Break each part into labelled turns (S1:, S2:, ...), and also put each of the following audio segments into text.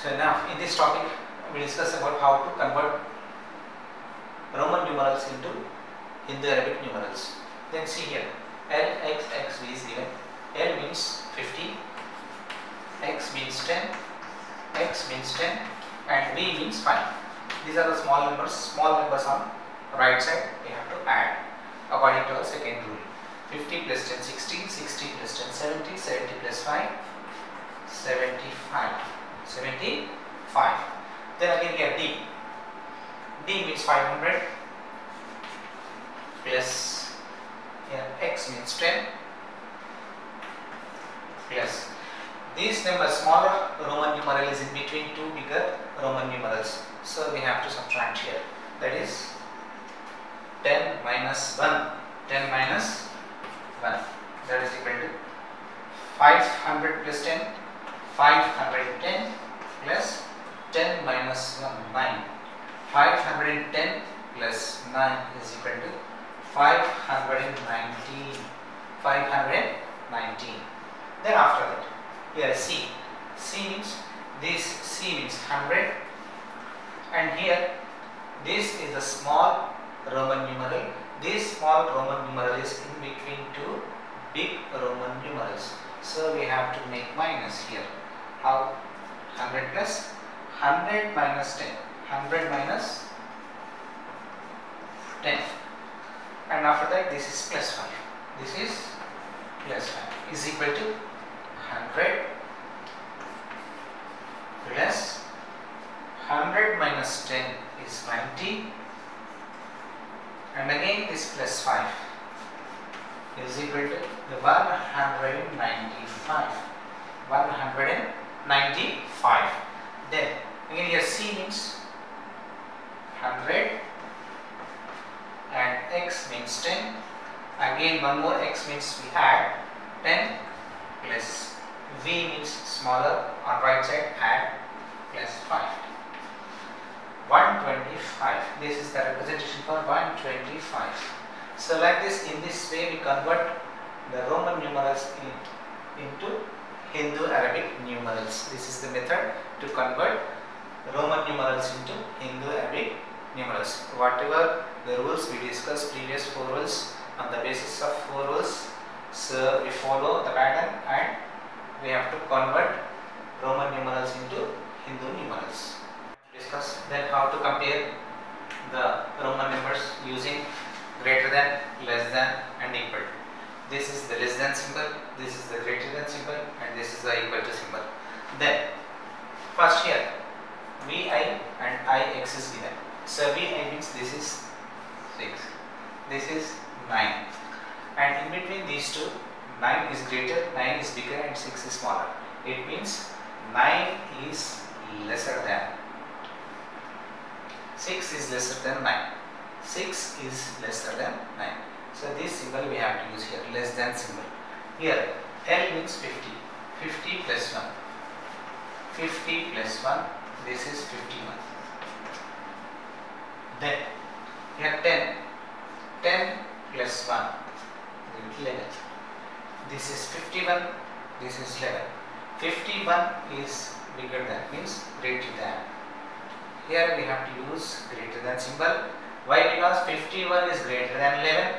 S1: So now in this topic we discuss about how to convert Roman numerals into Indo-Arabic numerals. Then see here, LXXV is given. L means 50, X means 10, X means 10 and V means 5. These are the small numbers on right side we have to add according to our second rule. 50 plus 10, 60, 60 plus 10, 70, 70 plus 5, 75. 75. Then again here D. D means 500 plus here X means 10 plus these numbers smaller Roman numeral is in between two bigger Roman numerals. So we have to subtract here. That is 10 minus 1. 10 minus 1. That is equal to 500 plus 10. 510 plus 10 minus 1, 9. 510 plus 9 is equal to 519. 519. Then after that, here C. C means this C means 100, and here this is the small Roman numeral. This small Roman numeral is in between two big Roman numerals. So we have to make minus here. How? 100 plus 100 minus 10. 100 minus 10. And after that this is plus 5. This is plus 5 is equal to 100 plus 100 minus 10 is 90. And again this plus 5 is equal to 195. 195. Then again here C means 100 and X means 10. Again one more X means we add 10 plus V means smaller on right side, add plus 5. 125. This is the representation for 125. So like this, in this way we convert the Roman numerals into Hindu-Arabic numerals. This is the method to convert Roman numerals into Hindu-Arabic numerals. Whatever the rules we discussed, previous 4 rules, on the basis of 4 rules, so we follow the pattern and we have to convert Roman numerals into Hindu numerals. Discuss then how to compare the Roman numbers using greater than, less than and equal to. This is the less than symbol, this is the greater than symbol and this is the equal to symbol. Then first here Vi and Ix is given. So Vi means this is 6, this is 9, and in between these two 9 is greater, 9 is bigger and 6 is smaller. It means 9 is lesser than 6 is lesser than 9. 6 is lesser than 9. So this symbol we have to use here, less than symbol. Here L means 50. 50 plus 1. 50 plus 1, this is 51. Then here 10. 10 plus 1, 11. This is 51, this is 11. 51 is bigger than, means greater than. Here we have to use greater than symbol. Why? Because 51 is greater than 11.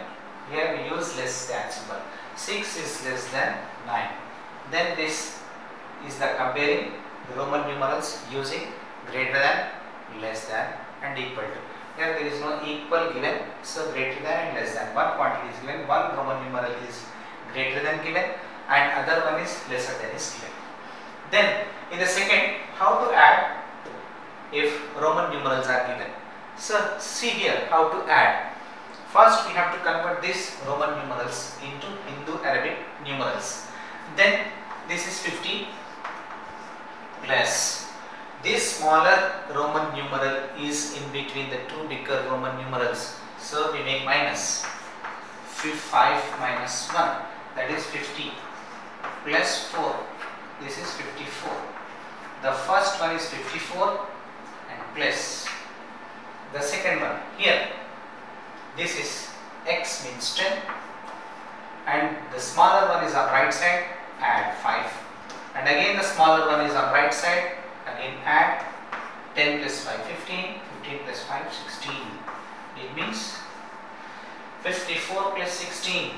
S1: Here we use less than symbol. 6 is less than 9. Then this is the comparing the Roman numerals using greater than, less than and equal to. Here there is no equal given, so greater than and less than. One quantity is given, one Roman numeral is greater than given and other one is lesser than is given. Then in the second, how to add if Roman numerals are given. So see here how to add. First we have to convert these Roman numerals into Hindu-Arabic numerals. Then this is 50 plus this smaller Roman numeral is in between the two bigger Roman numerals. So we make minus. 5 minus 1, that is 50 plus 4, this is 54. The first one is 54 and plus the second one. Here this is X means 10 and the smaller one is on right side, add 5, and again the smaller one is on right side, again again add 10 plus 5 15, 15 plus 5 16. It means 54 plus 16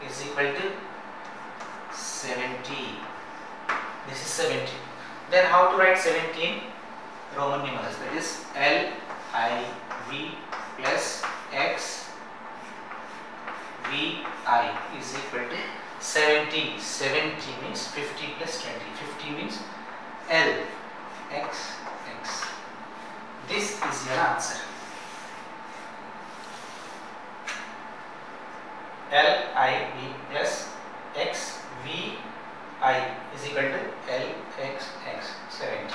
S1: is equal to 70. This is 70. Then how to write 17 Roman numerals? That is LIV plus X VI is equal to 70. 70 means 50 plus 20. 50 means L X X. This is your answer. LIV plus X VI is equal to L X X 70.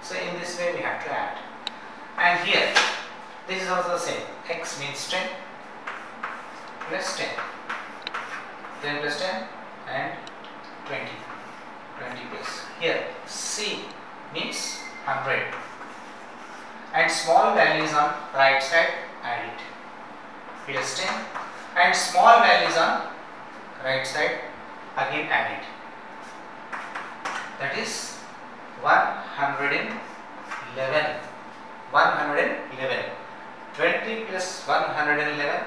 S1: So in this way we have to add. And here this is also the same. X means 10 plus 10. 10 plus 10 and 20. 20 plus. Here C means 100. And small values on right side, add it. Plus 10. And small values on right side, again add it. That is 111. 111. 20 plus 111,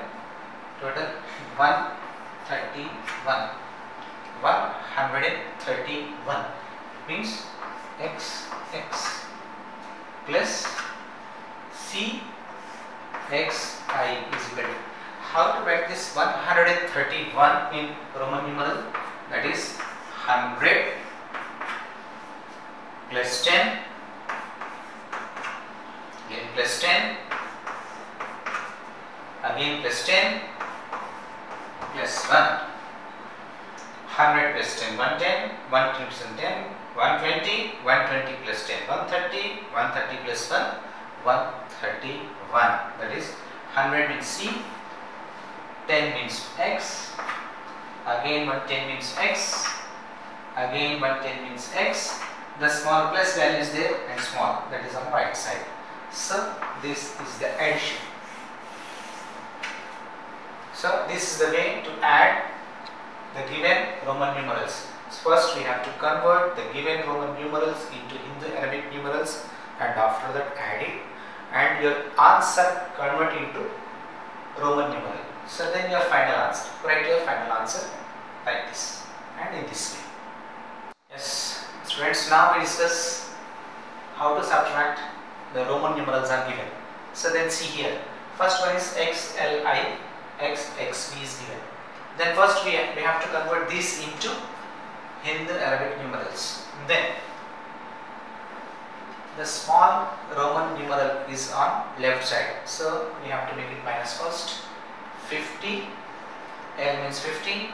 S1: total 131. 131 means X X plus C X I is equal to. How to write this 131 in Roman numeral? That is 100 plus 10, again plus 10, again plus 10 plus 1. 100 plus 10, 110, 110 plus 10, 120, 120 plus 10, 130, 130 plus 1, 131. That is 100 means C, 10 means X, again 110 means X, again 110 means X. The small plus value is there and small, that is on the right side. So this is the addition. So this is the way to add the given Roman numerals. First we have to convert the given Roman numerals into Indo-Arabic numerals, and after that add it, and your answer convert into Roman numeral. So then your final answer, write your final answer like this and in this way. Yes, students, now we discuss how to subtract the Roman numerals are given. So then see here, first one is XLI, XXV is given. Then first we have to convert this into Indo-Arabic numerals. Then the small Roman numeral is on left side, so we have to make it minus first. 50, L means 50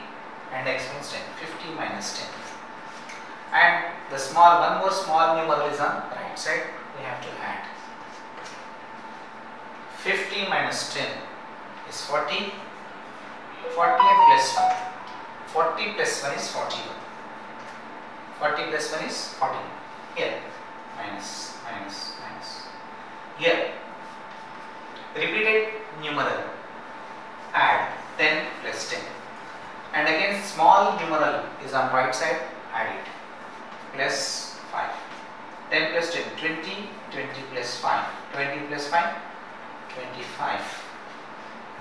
S1: and X means 10. 50 minus 10. And the small, one more small numeral is on right side, we have to add. 50 minus 10 is 40. 40 and plus 1. 40 plus 1 is 41. 40 plus 1 is 41. Here, minus, minus, minus. Here, repeated numeral, add 10 plus 10. And again, small numeral is on right side, add it. Plus 5. 10 plus 10, 20, 20 plus 5. 20 plus 5, 25.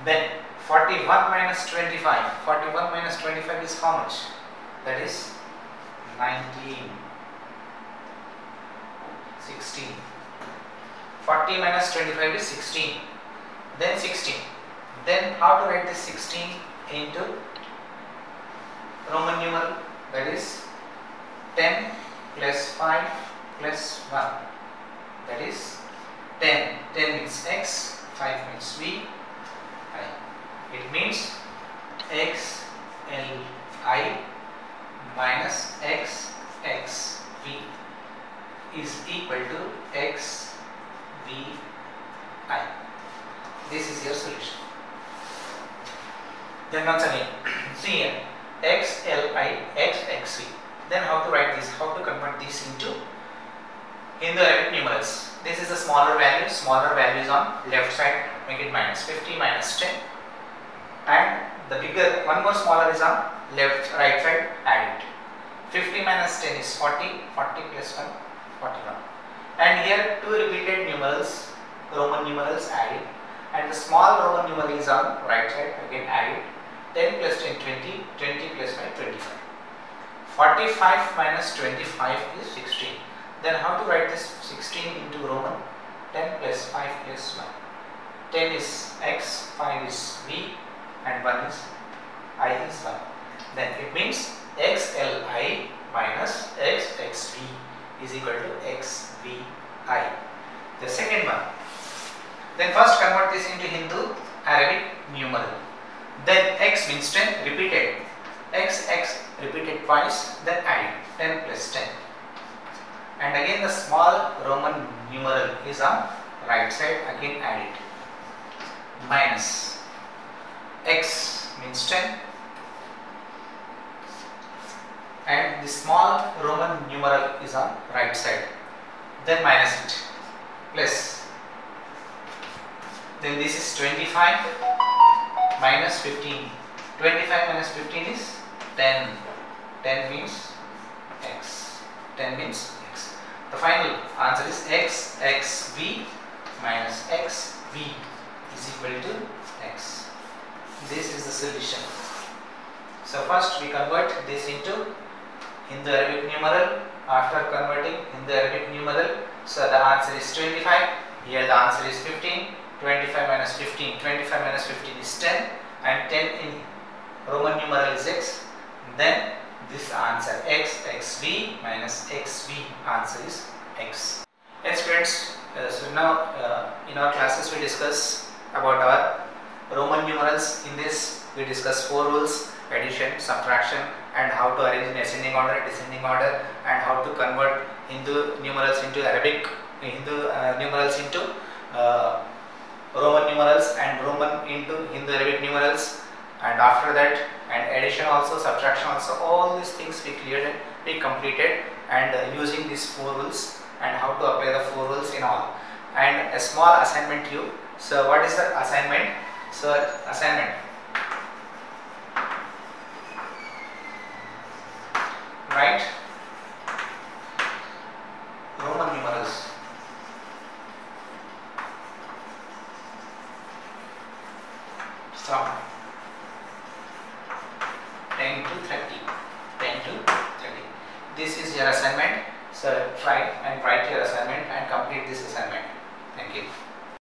S1: Then 41 minus 25. 41 minus 25 is how much? That is 19. 16. 40 minus 25 is 16. Then 16. Then how to write this 16 into Roman numeral? That is 10 plus 5 plus 1. That is 10. 10 means X, 5 means V. It means X L I minus X X V is equal to X V I. This is your solution. Then once again, see here, X L I X X V. Then how to write this? How to convert this into Indo-Arabic numerals? This is the smaller value. Smaller values on left side, make it minus 50 minus 10. And the bigger, one more smaller is on right side, add it. 50 minus 10 is 40, 40 plus 1, 41. here two repeated numerals, Roman numerals added, and the small Roman numeral is on right side, again added. 10 plus 10 20, 20 plus 5 25. 45 minus 25 is 16. Then how to write this 16 into Roman? 10 plus 5 plus 1. 10 is x, 5 is v, and 1 is I is 1. Then it means xli minus xxv is equal to xvi. The second one. Then first convert this into Hindu Arabic numeral. Then x means 10 repeated. X repeated twice, then add 10 plus 10. And again the small Roman numeral is on right side, again add it. Minus x means 10 and the small Roman numeral is on right side, then minus it, plus, then this is 25 minus 15. 25 minus 15 is 10. 10 means x. 10 means x. The final answer is xxv minus xv is equal to x. This is the solution. So first we convert this into Hindu Arabic numeral. After converting Hindu Arabic numeral, so the answer is 25. Here the answer is 15. 25 minus 15. 25 minus 15 is 10, and 10 in Roman numeral is x. Then this answer xxv minus xv answer is x. Yes friends, so now in our classes we discuss about our Roman numerals. In this we discuss 4 rules: addition, subtraction, and how to arrange in ascending order, descending order, and how to convert Hindu numerals into Arabic, Hindu numerals into Roman numerals, and Roman into Hindu Arabic numerals. And after that, and addition also, subtraction also, all these things we cleared, we completed, and using these 4 rules and how to apply the 4 rules in all. And a small assignment to you. So what is the assignment? So assignment, write Roman numerals from 10 to 30. 10 to 30. This is your assignment. So try and write your assignment and complete this assignment. Thank you.